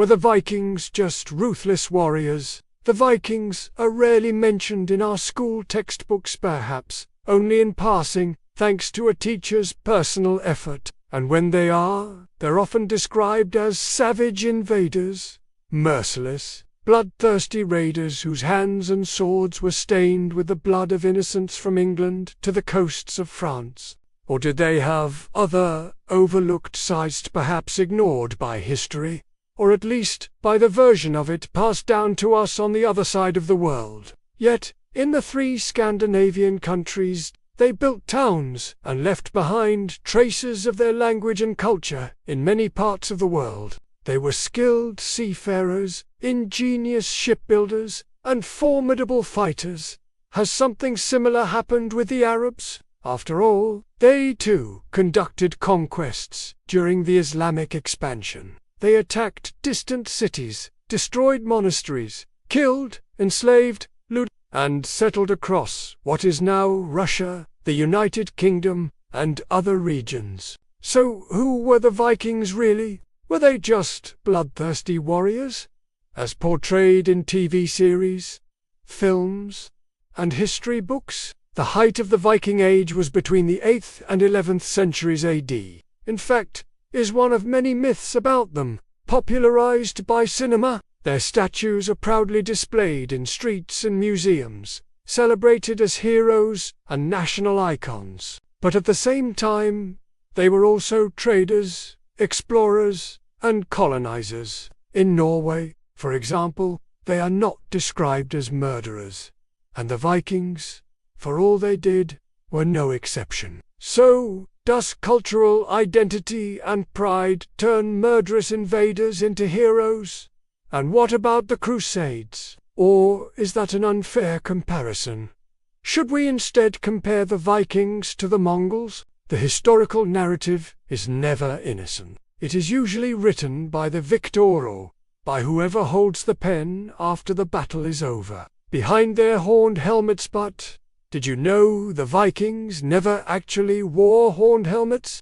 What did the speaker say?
Were the Vikings just ruthless warriors? The Vikings are rarely mentioned in our school textbooks, perhaps only in passing, thanks to a teacher's personal effort, and when they are, they're often described as savage invaders, merciless, bloodthirsty raiders whose hands and swords were stained with the blood of innocents from England to the coasts of France. Or did they have other, overlooked sides, perhaps ignored by history, or at least by the version of it passed down to us on the other side of the world? Yet, in the 3 Scandinavian countries, they built towns and left behind traces of their language and culture in many parts of the world. They were skilled seafarers, ingenious shipbuilders, and formidable fighters. Has something similar happened with the Arabs? After all, they too conducted conquests during the Islamic expansion. They attacked distant cities, destroyed monasteries, killed, enslaved, looted, and settled across what is now Russia, the United Kingdom, and other regions. So who were the Vikings really? Were they just bloodthirsty warriors, as portrayed in TV series, films, and history books? The height of the Viking Age was between the 8th and 11th centuries AD. In fact, is one of many myths about them, popularized by cinema. Their statues are proudly displayed in streets and museums, celebrated as heroes and national icons. But at the same time, they were also traders, explorers, and colonizers. In Norway, for example, they are not described as murderers, and the Vikings, for all they did, were no exception. So, does cultural identity and pride turn murderous invaders into heroes? And what about the Crusades? Or is that an unfair comparison? Should we instead compare the Vikings to the Mongols? The historical narrative is never innocent. It is usually written by the victor or by whoever holds the pen after the battle is over, behind their horned helmets. But did you know the Vikings never actually wore horned helmets?